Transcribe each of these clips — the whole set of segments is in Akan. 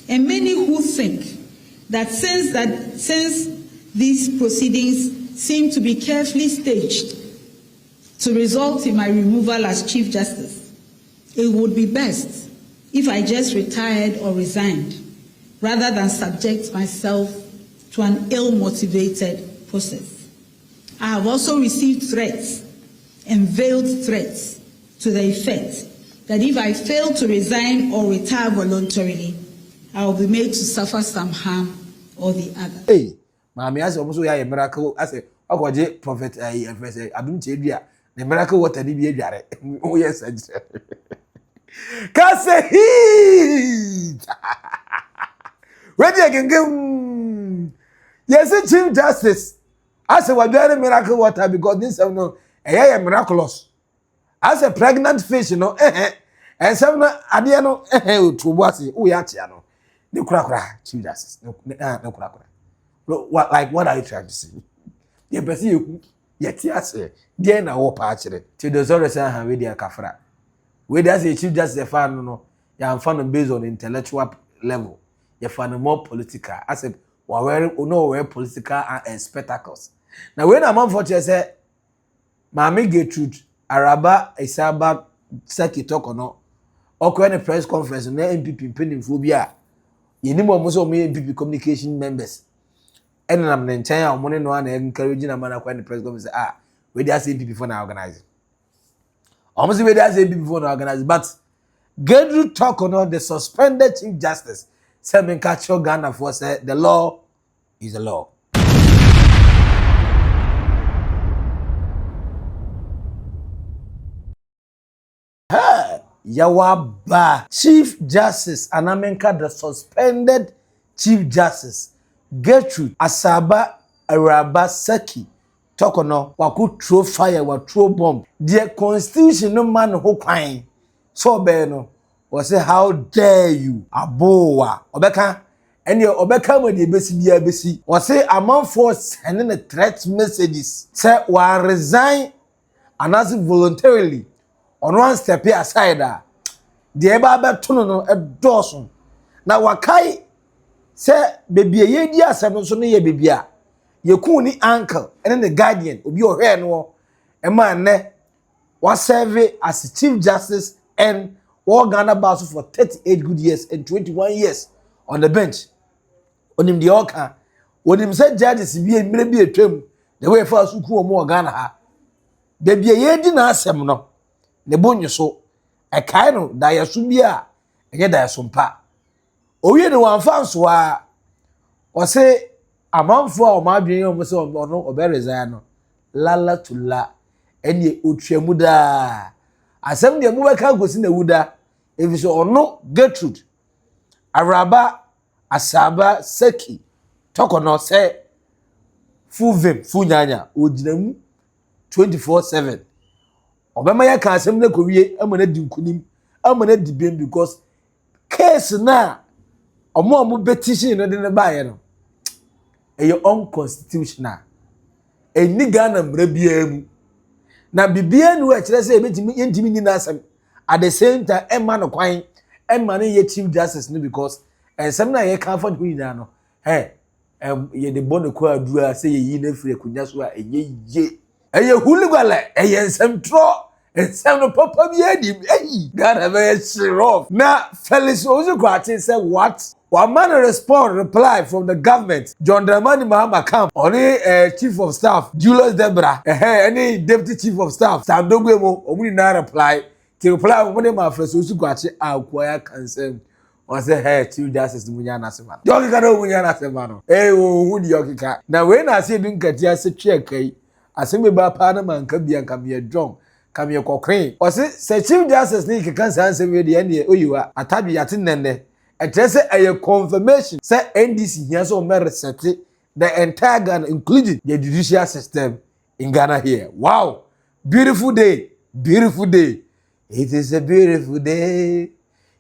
And many who think that since these proceedings seem to be carefully staged to result in my removal as Chief Justice, it would be best if I just retired or resigned rather than subject myself to an ill-motivated process. I have also received threats and veiled threats to the effect that if I fail to resign or retire voluntarily, I will be made to suffer some harm or the other. Hey, Mammy, as also a miracle, as a prophet, I don't tell you, the miracle what I did. Oh, yes, I said. Cast heat. Ready again, go. Yes, a Chief Justice. As a very miracle water because this is no a miraculous. As a pregnant fish, you know, and some adiano, to what's it, Uyachiano. No crack, Chief Justice. No crack. What are you trying to say? You pursue yet, yes, dear, now, patch it. To the Zorasa have with their kafra. Where does a Chief Justice fan no? You are found based on intellectual level. You find more political. I said, where political and spectacles. Now, when I'm unfortunate, say, Mami Gertrude Araba Isaba Saki Torkornoo, or a press conference, no MPP pending phobia. You know, most of me MPP communication members. And I'm in China, money no one encouraging a man when the press conference. Where does MPP before now organizing? Almost where does MPP before now organizing, but Gertrude Torkornoo, the suspended Chief Justice, said, "Men catch your Ghana for say the law is the law." Yawaba Chief Justice Anamenka, the suspended Chief Justice Gertrude Asaba Araba Saki Torkornoo waku throw fire wa throw bomb. The constitution no man who kwine so be no was say how dare you abowa obeka and your obeka mo de besi bia besi was say among force sending the threat messages say wa resign and as voluntarily on one step aside the eba beto no e doso na wakai say baby ye di asem so no ye baby a ye ku ni uncle and the guardian obi ohwe no e man ne was serve as Chief Justice and all Ghana Basu for 38 good years and 21 years on the bench. On him the oka when him said judges be maybe a term the way for us who more Ghana ha baby ye di na asem no ne bonyo so e kai no da yeso bia enye da yeso mpa owie ne wan fans wa o say amanfo a o ma dwen o se ono obe resign no lala to la ene otwamu da asem de mu beka gosi na wuda efi so ono Gertrude Araba Asaba Saki Torkornoo say fu nyanya oginamu 24/7 obema ya ka asem na kowie amana di nkunim amana di bem because case na omo petition no de ne baaye no e unconstitutional eni Ghana mra bia mu na bibia nu a kire say ebetimi yentimi ni na asem at the same time emma no kwan emma no ye Chief Justice no because ensem na ye kan fa do yina no ye de bono ko adua say ye yi na fire kunya so a enye ye eye huligwala eye ensem tro ensem no papa bi adi Ghana be shiro na Felix Ozukwati say what one man reply from the government. John Mahama camp. Only Chief of Staff Julius Debra. Any Deputy Chief of Staff Sandogwemo. Omuni na reply. To reply when my friend Ozukwati acquire consent. On say hey Chief Justice Munyana Semano. Yoki ka no Munyana Semano. Who di yoki ka. Now when I say dun katia se check aseme ba pa na man ka bia ka me John. Ka me kokren. O say Chief Justice ni ka say ansem we de ene oyiwa. Atabi yate nenne. It is a confirmation. Say NDC here so reset the entire Ghana, including the judicial system in Ghana here. Wow, beautiful day, beautiful day. It is a beautiful day.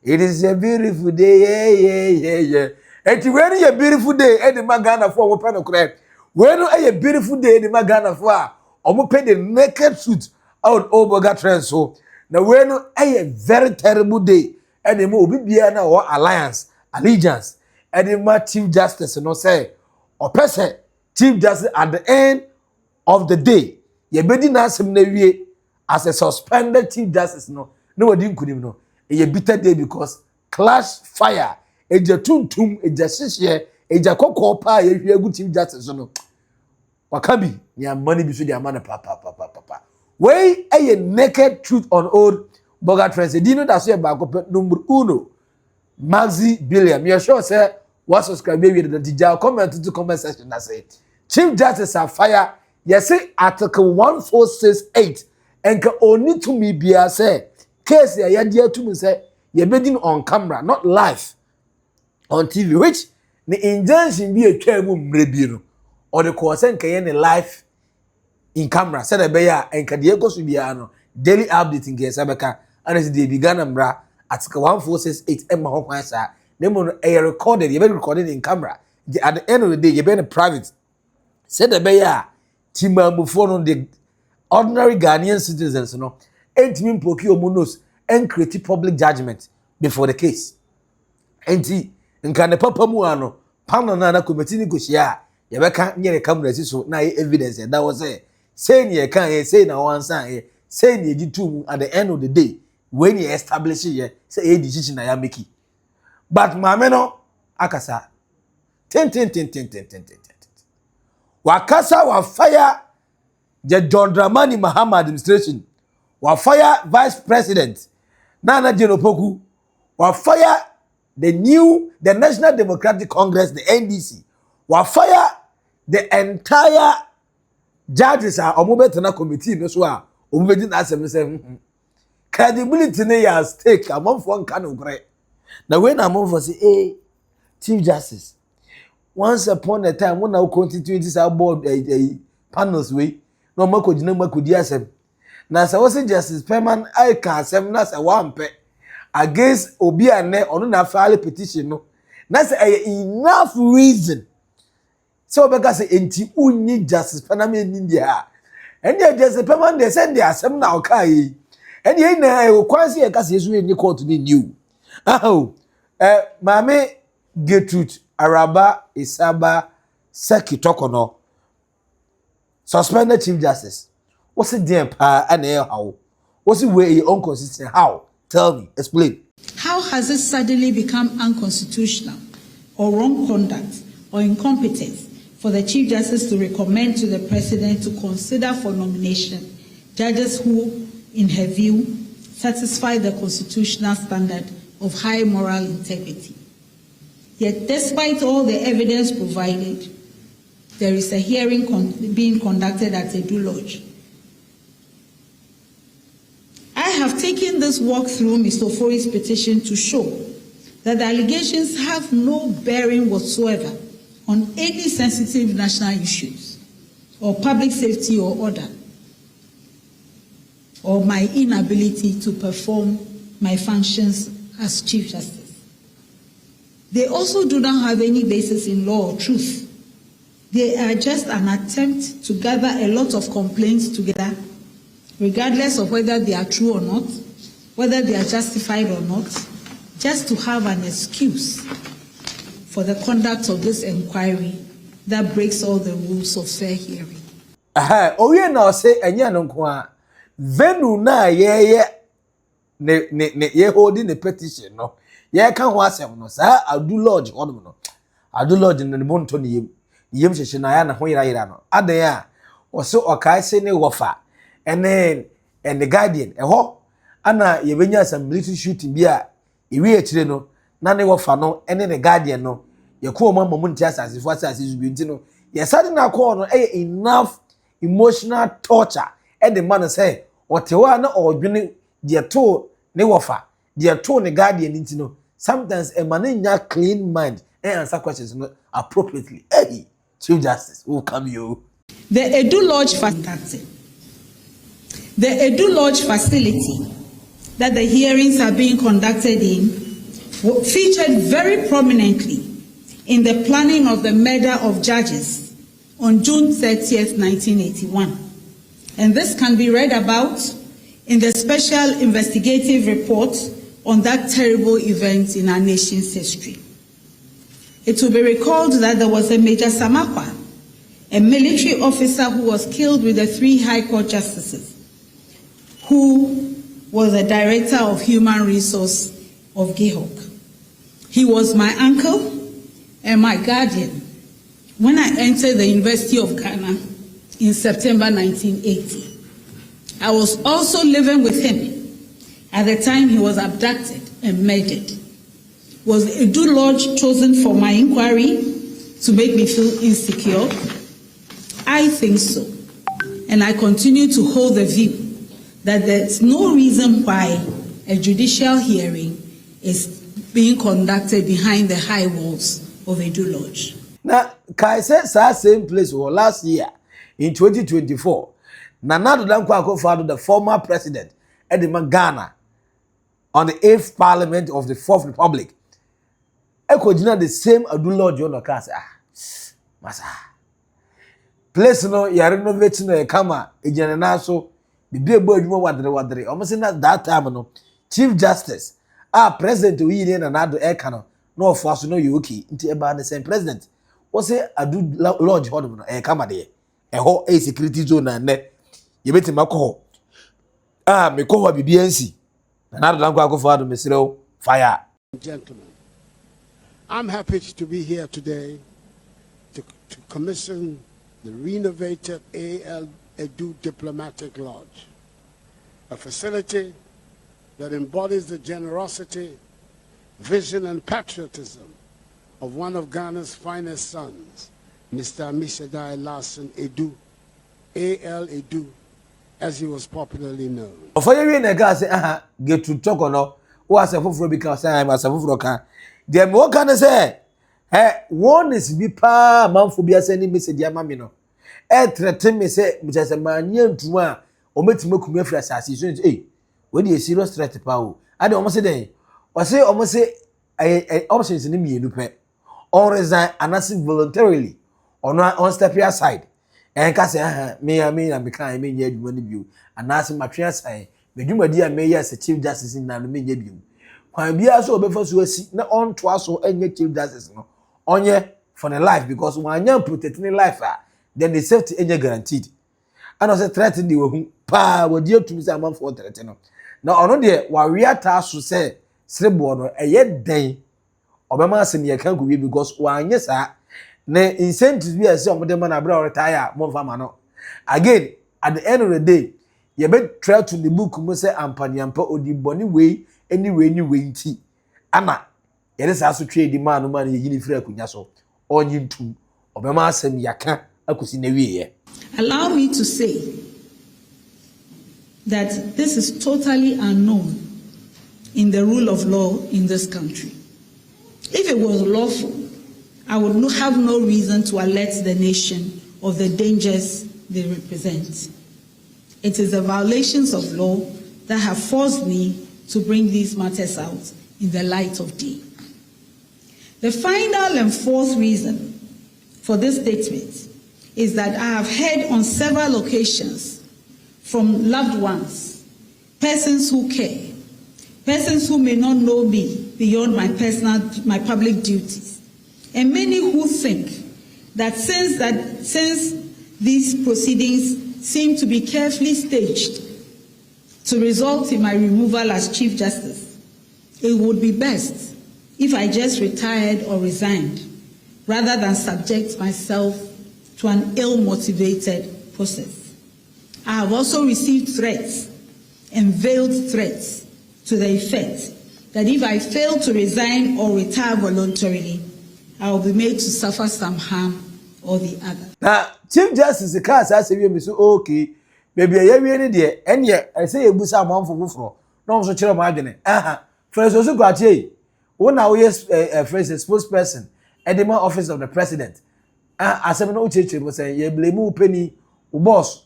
It is a beautiful day. Yeah. And when a beautiful day, and the Ghana for open correct. When a beautiful day, the Ghana for omo pay the naked suit out over trend so. Now when a very terrible day. And the obi bia na or alliance allegiance any ma Chief Justice no say or person Chief Justice at the end of the day ye bedi na asem na wie as a suspended Chief Justice no wadi nkunim no a bitter day because clash fire eja tuntum eja hihye eja kokko pa ye hwie gu Chief Justice no wakabi nya money bi so dia man papa wey a naked truth on old boga trends di no da so e ba ko number 1 Maxi Billiam you sure say what subscribe we the digital comment to comment section na say Chief Justice are fire yes article 1468 enka oni to me bia say case ya dia to me say ye bedin on camera not live on TV which the injunction be atwa mu mre bi no or the course enka ye live in camera said the beya enka de go so bia no daily updating case abeka and as they began amra article 1468 emma ho kwan sa nemo a recorded you be recorded in camera at the end of the day you be in private said the beya timam before no the ordinary Ghanaian citizens no entimi poki omunos and create public judgment before the case enti nka ne papa mu ano panel na committee ni gohia ye be kan nye camera si so na evidence that was say ni kan say na one san say ni ejitu at the end of the day when you establish ye say decision na ya make but maame no akasa ten wakasa wa fire the John Mahama administration wa fire vice president Nana Jenopoku wa fire the National Democratic Congress the NDC wa fire the entire judges are omobetena committee no so a omobedi na asem say credibility ne ya stake amongfo nka no gre na when amongfo say Chief Justice once upon a time when our constituencies are board panels we no makojina makodi asem na say was Justice Perman I can asem na say wampe against obi ane ono na file petition no na say enough reason so bega say enti unyi Justice Perman in India and the Justice Perman they send the asem na okai and ye na e kwansi e kase yesu ni court ni new mame Gertrude Isaba Seki Torkornoo suspended Chief Justice what's it damn pa and how what's it way inconsistent how tell me explain how has it suddenly become unconstitutional or wrong conduct or incompetence for the Chief Justice to recommend to the President to consider for nomination judges who, in her view, satisfy the constitutional standard of high moral integrity? Yet, despite all the evidence provided, there is a hearing being conducted at Edu Lodge. I have taken this walk through Mr. Ofori's petition to show that the allegations have no bearing whatsoever on any sensitive national issues or public safety or order, or my inability to perform my functions as Chief Justice. They also do not have any basis in law or truth. They are just an attempt to gather a lot of complaints together, regardless of whether they are true or not, whether they are justified or not, just to have an excuse for the conduct of this inquiry that breaks all the rules of fair hearing. Oye na say enya no kwa venu na ye holding the petition no ye kan ho asem no sa Adu Lodge hodum no Adu Lodge no ne bonto ne yem hyehye na ya na ho yira no adan a wo se okai se ne wofa ene the Guardian eho ana ye benya some military shooting bi a ewi akire no na ne wofa no ene the Guardian no ye ko mama mu ntia asasefo asase bi nti no ye sade na call no enough emotional torture the man say whatever na odwene de to ne wofa de to ne Guardian nti no sometimes a man nya clean mind and answer questions no appropriately. Hey, Chief Justice, who come you? The Edu Lodge facility. The Edu Lodge facility that the hearings are being conducted in featured very prominently in the planning of the murder of judges on June 30th, 1981. And this can be read about in the special investigative report on that terrible event in our nation's history. It will be recalled that there was a Major Samakwa, a military officer who was killed with the 3 High Court justices, who was a director of human resource of GIHOC. He was my uncle and my guardian when I entered the University of Ghana in September 1980. I was also living with him at the time he was abducted and murdered. Was Edu Lodge chosen for my inquiry to make me feel insecure? I think so. And I continue to hold the view that there's no reason why a judicial hearing is being conducted behind the high walls of Edu Lodge. Now, Kai said same place was last year in 2024. Nana Akufo-Addo, the former president, Edema Ghana, on the 8th Parliament of the 4th Republic, Ekojina the same Edu Lodge on the cast. Masa. Place no ya renovate no e kama ejana na so bibi ebo adwuma wadre omo se na that time no Chief Justice President we ni na nado e ka no na ofo aso no you okay nti e ba the same president wo se Edu Lodge ho no e kama de e ho e security zone na ne ye beti makọ me ko wa bibi ansi na nado Akufo-Addo mesrew fire. Gentlemen, I'm happy to be here today to commission the renovated A.L. Edu Diplomatic Lodge, a facility that embodies the generosity, vision, and patriotism of one of Ghana's finest sons, Mr. Amishadai Larson Edu, A.L. Edu, as he was popularly known. For you in a gas, Gertrude Torkornoo, who has a full because I am a full can. The more can I say? One is be pa man for be sending message ya mami no. Threaten me say because a man yen to one or met me come here assassin. When you serious threat pa o. I don't almost say almost say options in me nupe. Or resign and asking voluntarily or not on step aside. And can say me and become me yet money view and asking my transit. Me do my dear mayor as a Chief Justice in Nanu view. When be also before so see na on twice or any Chief Justice no. Onye for the life because when you protecting life then the safety is guaranteed. And also threaten the who pa wo dear to say man for threaten no. Now ono de wa we ata so say srebo no eye den obema asem ye kan go we because wanye sa na incentives be say omode man abra retire mo fama no. Again at the end of the day you be try to the book mo say ampaniampa odi boni we anyway nti ana yere sa so trade man no man yini free akunya so onyi ntum obema asem yaka akusi na wiye. Allow me to say that this is totally unknown in the rule of law in this country. If it was lawful, I would have no reason to alert the nation of the dangers they represent. It is the violations of law that have forced me to bring these matters out in the light of day. The final and fourth reason for this statement is that I have heard on several occasions from loved ones, persons who care, persons who may not know me beyond my public duties, and many who think that since these proceedings seem to be carefully staged to result in my removal as Chief Justice, it would be best if I just retired or resigned rather than subject myself to an ill-motivated process. I have also received threats and veiled threats to the effect that if I fail to resign or retire voluntarily, I will be made to suffer some harm or the other. Now, Chief Justice the case I say we so okay, baby I we ni there and ye I say ebusa amanfo foforo no so kire ma adwene first also kwache won na we first spokesperson Edema office of the president asem no cheche mo say ye blame upeni u boss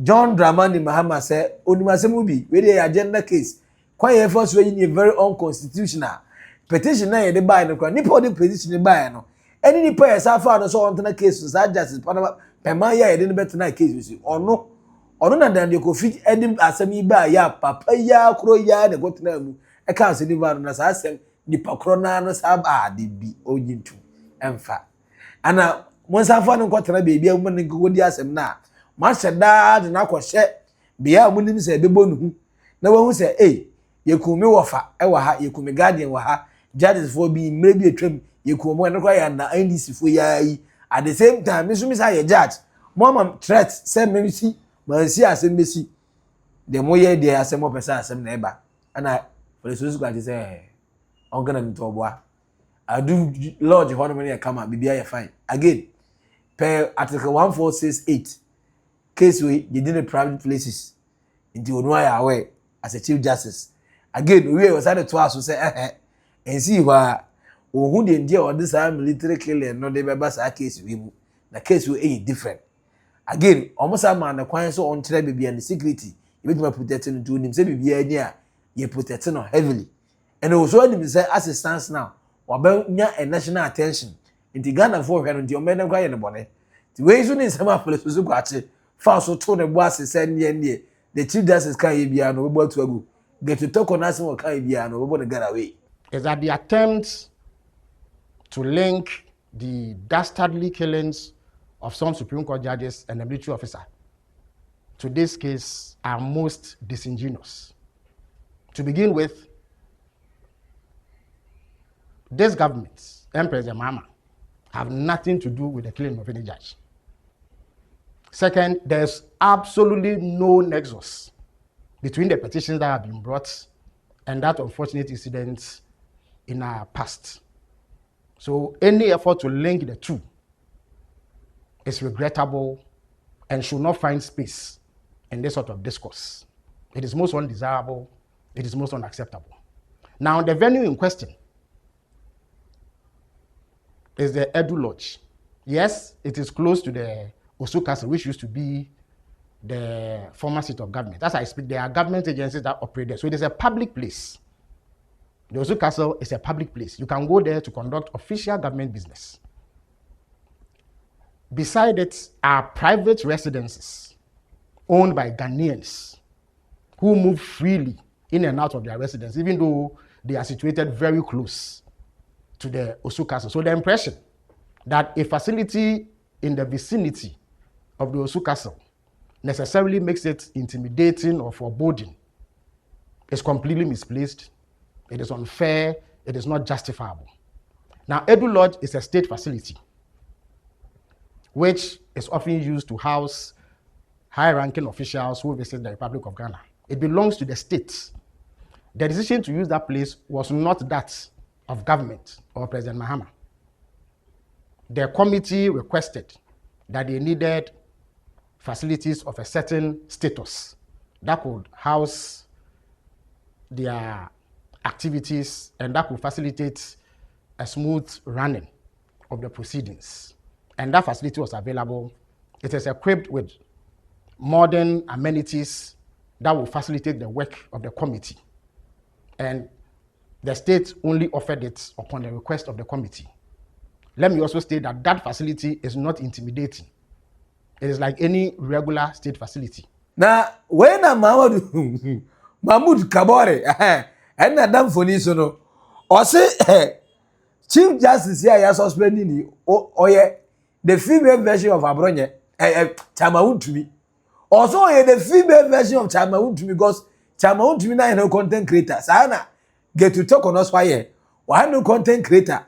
John Mahama say onimasem ubi we dey agenda case kwa ye first we ni very unconstitutional petition na ye dey buy no kwa nipa dey petition buy no any nipa ye sa fa no so on na case so justice panama pema ya ye dey better na case so ono na dan de ko fit edim asem yi ba ya papa ya kro ya de gotna mu e kan se di ba no na sa asem nipa korona no saba de bi onyintu emfa ana monsafa no kwatena beebi a mo ne godi asem na ma hyeda de na kwhye bia a munim se bebo no hu na wahu se yekumi wofa ewa ha yekumi guardian wa ha judges for bi mre bi atwam yekumi no kwa ya na NDC fo yayi at the same time me so mi say judge mama threat say me si man si asem be si de mo ye de asem opesa asem na eba ana for so go ati say ongana nto boa adu lodge hono me kama bibia ya fine again per article 1468 case we within the private places into onwa aware as a chief justice again we was at to aso say and see wa ohun de ndie or this military killing no de beba sa case we mu na case we different again almost a man kwan so on kire bibia the security you be protecting to nim say bibia ni a you protecting no heavily and also nim say assistance now wabanya a national attention into Ghana for hwe no de o me na kwa ye ne bone the way so ni sama police so kwache fa so to ne bo asese ne the chief justice can ye bia no we to agu Gertrude Torkornoo asen wo kan bia no we get away is that the attempt to link the dastardly killings of some Supreme Court judges and a military officer to this case are most disingenuous. To begin with, this government and President Mahama have nothing to do with the killing of any judge. Second, there's absolutely no nexus between the petitions that have been brought and that unfortunate incident in our past. So any effort to link the two is regrettable and should not find space in this sort of discourse. It is most undesirable, it is most unacceptable. Now, the venue in question is the Edu Lodge. Yes, it is close to the Osu Castle, which used to be the former seat of government. As I speak, there are government agencies that operate there. So it is a public place. The Osu Castle is a public place. You can go there to conduct official government business. Beside it are private residences owned by Ghanaians who move freely in and out of their residence, even though they are situated very close to the Osu Castle. So the impression that a facility in the vicinity of the Osu Castle necessarily makes it intimidating or foreboding is completely misplaced. It is unfair. It is not justifiable. Now, Edu Lodge is a state facility which is often used to house high-ranking officials who visit the Republic of Ghana. It belongs to the state. The decision to use that place was not that of government or President Mahama. The committee requested that they needed facilities of a certain status that could house their activities and that could facilitate a smooth running of the proceedings. And that facility was available. It is equipped with modern amenities that will facilitate the work of the committee. And the state only offered it upon the request of the committee. Let me also state that that facility is not intimidating. It is like any regular state facility. Now, when a Mahmoud Kabore, and Madame Fonisono, or say, Chief Justice here, suspending the female version of Abronye, Chamaun to me. Also, the female version of Chamaun to me because Chamaun to me now no content creator. Sana get to talk on us why no content creator.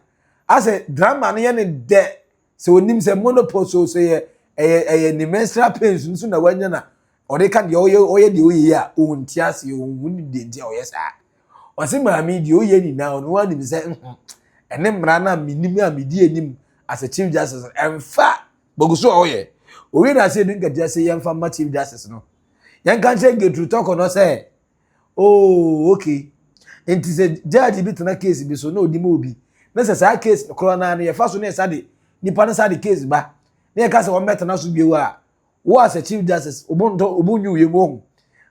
As a drama and de so names a monopole so say a menstrual pains soon na wanyana or they can yo the oya own tias you wouldn't de or yes. Or say my media ye now no one him say and then rana minimum media him as a chief justice and fa boguso oye we na say think just say yam fa chief justice no yan can say Gertrude Torkornoo say oh okay and is a judge bit na case be so no di mo bi na say case corona na ye fa so na say de nipa na say the case ba na ye ka say o meta na so biewu a wo as a chief justice obunyu ye mo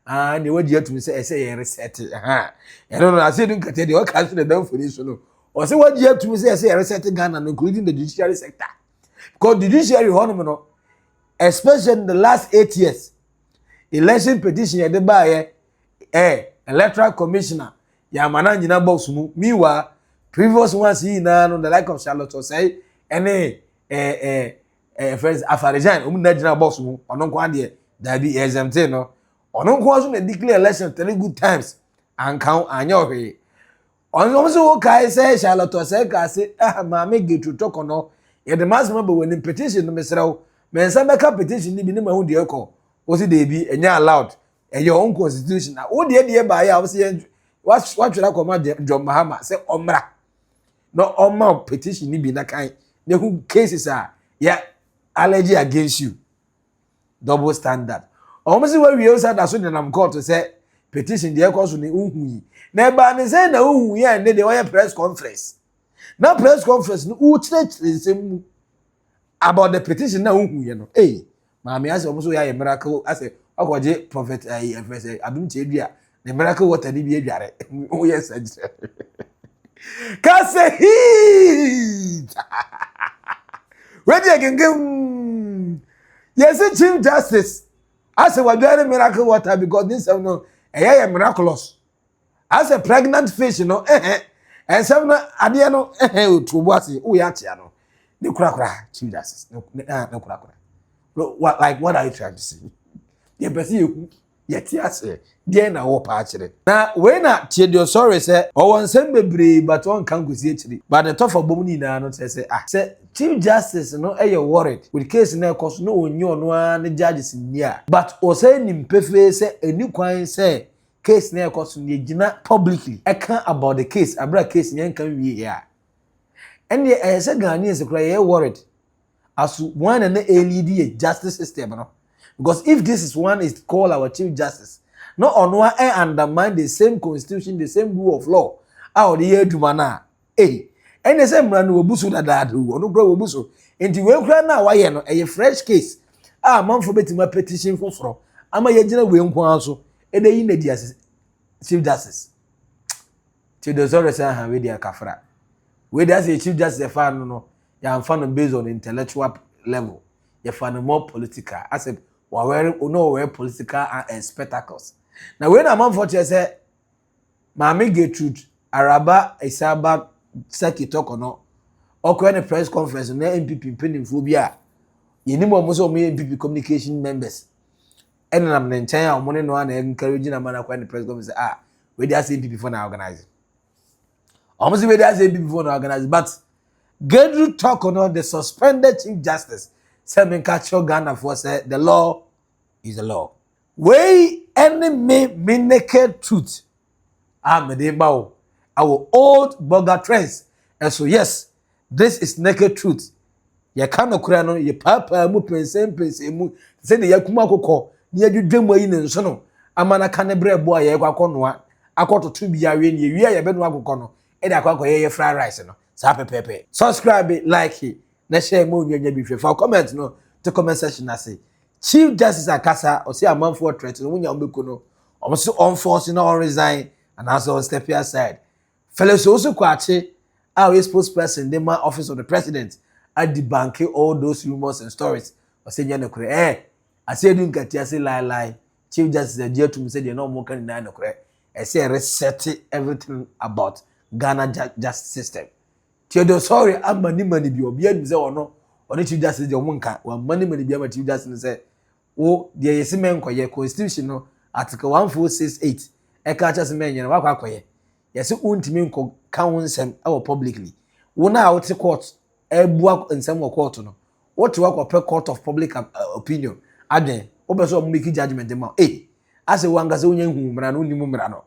ah ne wadi atumi say ye reset aha you know I say think the o ka so the down for this no or say wadi atumi say ye reset Ghana including the judiciary sector because the judiciary hono no especially in the last 8 years election petition ye de ba ye electoral commissioner ya mana nyina boss mu miwa previous ones na no the like of Charlotte say any friends Afarijan na gina boss mu ono nko ade da bi exempted no ono nko so na declare election 3 good times and count anya ohwe ono so kai say Charlotte say ka say maame Gertrude Torkornoo ye the mass member when petition no mesrew mensa beka petition ni bi ne mahu de ekọ o si de bi enya allowed your own constitution na wo de ba ya wo say what twera koma John Mahama say omra no oma petition ni bi na kan na who cases are yeah allergy against you double standard almost where we also that so na court to say petition the ekọ so ni unhu yi na ba ne say na unhu yi and they were press conference na press conference no u church about the petition na unhu yi no maami ase almost ya miracle ase okoje prophet adum chedua the miracle water ni bi adware o yes ka say ready again yes chief justice as a wadare miracle water because this no miraculous as a pregnant fish and some ade no otubo ase o ya tia no ne kura chief justice no kura what are you trying to say the person you yet yes there na wo pa akire na we na tie sorry say o won sem bebre but on kan gosi akire but the top of bom ni na no say say chief justice no worried with case na cause no onyi ono an judges ni a but o say nimpefe say eni kwan say case na cause ni gina publicly e kan about the case abra case ni kan wie ya and the say Ghanaians cry worried as one and a lead justice system no because if this is one is called our chief justice no on one undermine the same constitution the same rule of law how the year dumana and the same man will busu that who no bro busu enti we kura na wa ye no a fresh case man for betima petition for from ama ye gina we nko anso e dey yi na dia chief justice to the sorry say ha we dia kafra we dey say chief justice fa no ya amfa no based on intellectual level ya fa no more political as a wearing no political spectacles now when a man for say maame Gertrude araba isaba saki Torkornoo okwe ne press conference na MPP penimfo bi a yenim omo so omo MPP communication members enam ne nchen a omo ne no na encourage na man akwa ne press conference we dey say MPP for na organize omo so we dey say MPP for na organize but Gertrude Torkornoo the suspended chief justice Seven catch Ghana for say the law is the law. We enemy me naked truth. Medebao. Our old burger trends. And so yes, this is naked truth. Ya kano kurano ye papa mu pense mu say the yakuma kokko ni adu dwemu yi ne nso no amana kanebre bo a ye kwakonoa akototo bia we ni wi a ye beno akokko no e da kwakọ ye fried rice no sa pepepe subscribe like na share mo nyanya bi hwe comment no to comment section na say chief justice akasa o say amanfo threat no nya mbeko no o so on force no on resign and also step aside fellows also kwache our spokesperson the man office of the president at the bank all those rumors and stories o say nya nakure I say do nkatia say lie chief justice Gertrude say dey no mo kan na nakure I say reset everything about Ghana justice system. Sorry, I'm mani bi obi anu say ono chief justice dey omunka wa mani bi am chief justice say wo dey yesi men koye constitution no article 1468 e ka cha se men yen wa kwakoye yesi untimi nko counsel publicly wo na out court e bua nsem wo court no wo te wa ko court of public opinion aden wo be so make judgment ma ase wanga se onye hu mra no nimu mra no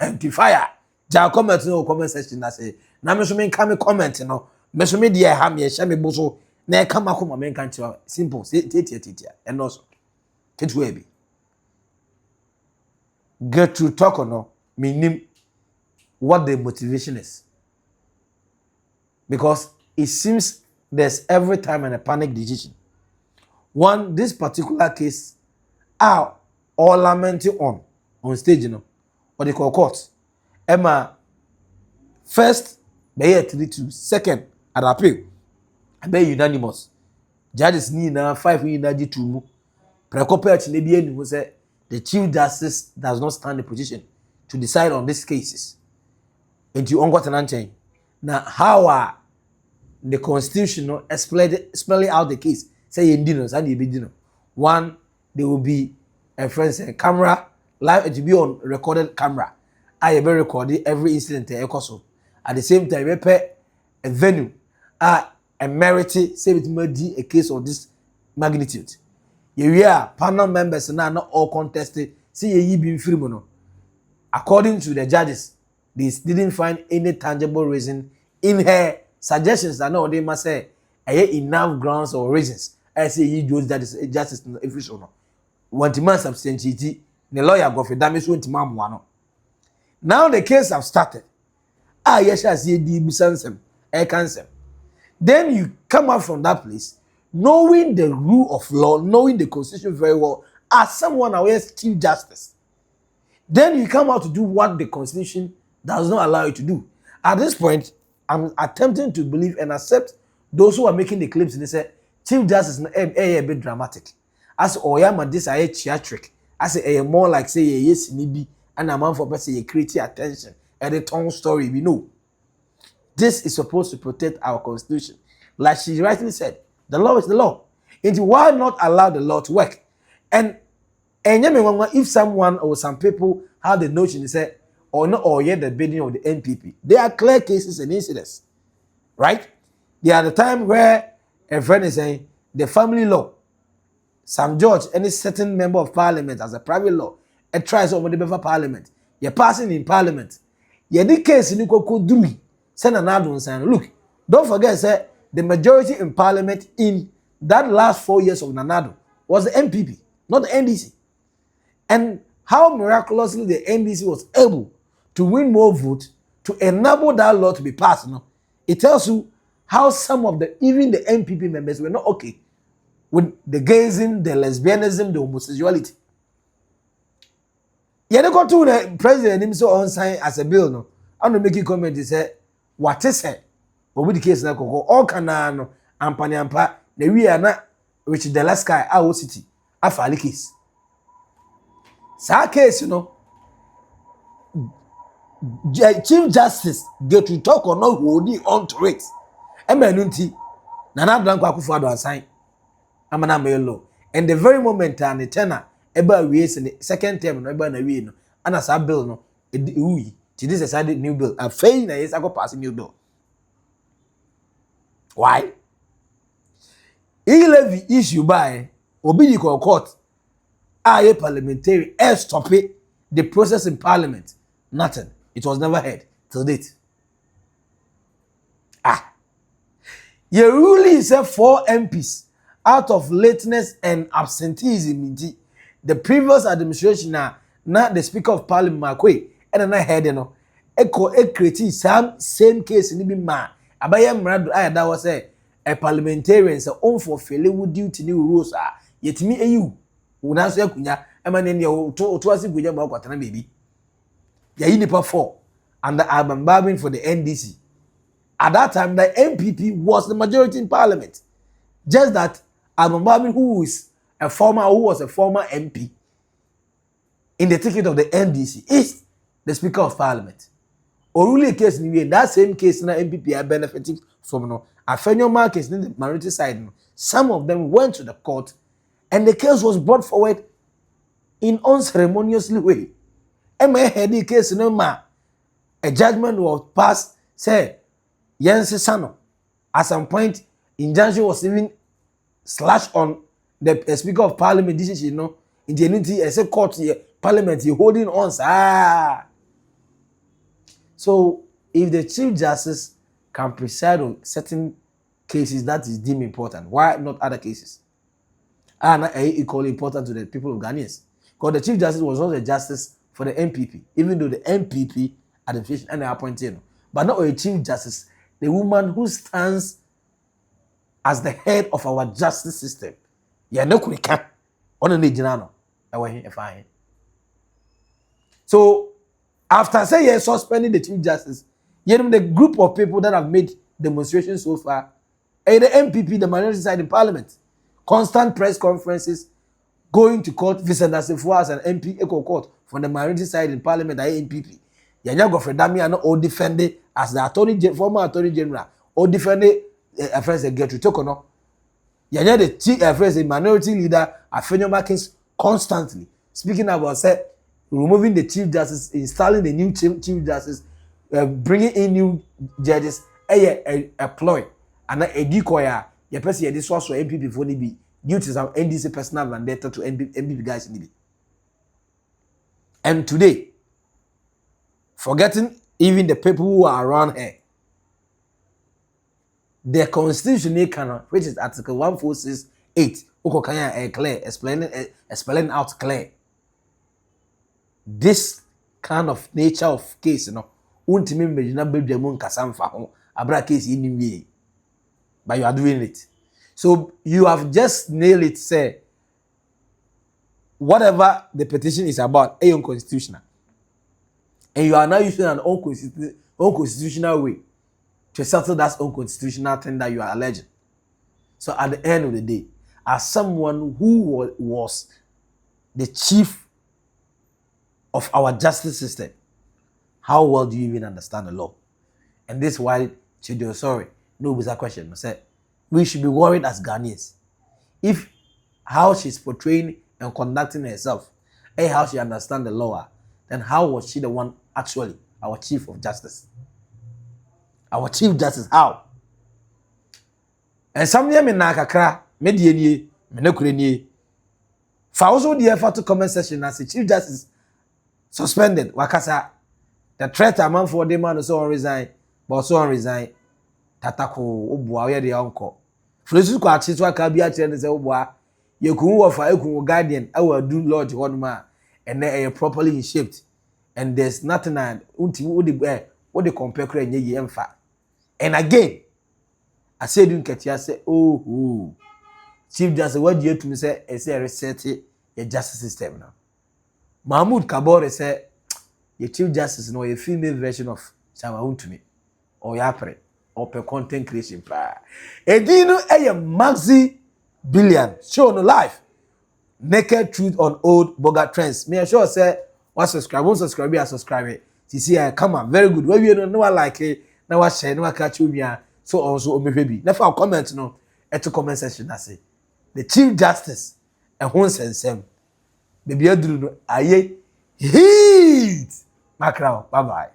anti fire ja comment no comment section na say na me so me nka me comment no me so me dey ha me hye me bo so na e kama ko ma me nka nti simple titia and also titu ebi Gertrude Torkornoo meaning what the motivation is because it seems there's every time a panic decision. One, this particular case are all lamenting on stage, you know, what they call court. Emma first they 3-2, second at appeal and they unanimous judges ni na 5 ni na G2 mu precopert ne bi eni who say the chief justice does not stand in position to decide on these cases into ongotenan chain Now, how the constitution spelling out the case? Say in one, there will be a friend camera live. It will be on recorded camera. I have recorded every incident. At the same time, we pay a venue. A merit say it may be a case of this magnitude. Yeah, panel members now not all contested. See ye be free mono. According to the judges, they didn't find any tangible reason in her suggestions that no they must say enough grounds or reasons. I say ye judge that is justice official. Want to man substantiate the lawyer go for damage went to one. Now the case have started. Yes, I see the bisansem, cancel. Then you come out from that place, knowing the rule of law, knowing the constitution very well, as someone aware Chief Justice. Then you come out to do what the constitution does not allow you to do. At this point, I'm attempting to believe and accept those who are making the claims and they say Chief Justice is a bit dramatic. As Oyama, this is theatric. I say more like say yes, nibi, and a man for person you create attention. And the tongue story, we know. This is supposed to protect our constitution. Like she rightly said, the law is the law. And why not allow the law to work? And if someone or some people have the notion to say, or not, or yet the bidding of the NPP, there are clear cases and incidents, right? There are the time where a friend is saying the family law, Sam George, any certain member of parliament as a private law, it tries over the parliament. You're passing in parliament. You're the case in Dumi. Send another one saying, look, don't forget, say, the majority in parliament in that last 4 years of Nanado was the MPP, not the NDC. And how miraculously the NDC was able to win more votes to enable that law to be passed. No? It tells you how some of even the MPP members were not okay with the gayism, the lesbianism, the homosexuality. Yeah, they got to the president himself on sign as a bill. No, I'm not making comment. He said, what is it? But with the case now, all canano, ampanyampa, the we are not which the last guy, our city, a fali case. Sa case, Chief Justice Gertrude Torkornoo holding on to it. Emenunti, Nana Blanco Akufo-Addo sign. Amana Melo. And the very moment and the tenor, eba we in the second term, no eba na we no. And as a bill no, we. This decided new bill. A fail na yes, I go pass new bill. Why? Levy issue by Obidiko court. A parliamentary stop it. The process in parliament. Nothing. It was never heard till date. Your ruling said 4 MPs out of lateness and absenteeism. The previous administration now the Speaker of Parliament Makwe and I heard create same case in the man. Abaya Mradu that was a parliamentarian so on for failure duty new rules yet me you una so akunya emane ne to asi gunya ma kwatana baby ya nipa 4 and the Alban Barbin for the NDC. At that time the MPP was the majority in parliament. Just that Alban Barbin who was a former MP in the ticket of the NDC is the Speaker of Parliament. Or really a case in that same case na MPP are benefiting from no afenyo markets in the minority side. No. Some of them went to the court and the case was brought forward in unceremoniously way. MA had the case no ma a judgment was passed say Yense Sano. At some point injunction was even slashed on the Speaker of Parliament decision in the unity as a court here Parliament you holding on So if the Chief Justice can preside on certain cases that is deemed important, why not other cases? And equally important to the people of Ghanaians. Because the Chief Justice was not a justice for the MPP, even though the MPP administration and they appointed, but not a Chief Justice, the woman who stands as the head of our justice system. Yeah, no quick on the general. So after say yes, suspending the Chief Justice, the group of people that have made demonstrations so far, the MPP, the minority side in Parliament, constant press conferences, going to court, Vincent Assefuwa as an MP, Eco Court from the minority side in Parliament, the MPP. Yanya Godfrey Damian or defended as the former attorney general or defended a friend Gertrude Torkornoo. Yanya the friend a minority leader at Fenyo Markins constantly speaking about say removing the chief justice, installing the new chief justice, bringing in new judges, a ploy and a decoy. Your person this was for MPP for be due to some NDC personal vendetta to MPP guys in it. And today, forgetting even the people who are around here, the constitutional canon, which is Article 1468, clear, explaining out clear. This kind of nature of case, ultimately, abra case in me, but you are doing it. So you have just nailed it, say, whatever the petition is about, unconstitutional. And you are now using an unconstitutional way to settle that unconstitutional thing that you are alleging. So at the end of the day, as someone who was the chief of our justice system, how well do you even understand the law? And this is why Judicial, sorry, no was a question. I said we should be worried as Ghanaians if how she's portraying and conducting herself, and how she understands the law, then how was she the one actually our chief of justice? Our chief justice, how? And some year in Nakakra, Mediani, Menekureni, for also the effort to comment section as the chief justice suspended, Wakasa, the threat among for the man so on resign, but so on resign, Tatako, Ubuaya the uncle. Francis Quatis, Wakabia, and say, Ubua. You could offer a guardian, I will do lodge one man, and they are properly shaped. And there's nothing what they compare and and again, I said, you can say, oh, Chief Justice, what you to me say, I say, reset a justice system now. Mahmoud Kabore said, your Chief Justice, no, a female version of Samaun to me, or Yapre, or per content creation. And do you know a maxi billion show no life naked truth on old boga trends. Me sure say what subscribe, won't subscribe, I subscribe it. You see, I come on very good. When you don't know I like it, now I share, now I catch you so also maybe. Never I'll comment no at the comment section. I say the Chief Justice and one sense baby I do no aye heat. Macro, bye bye.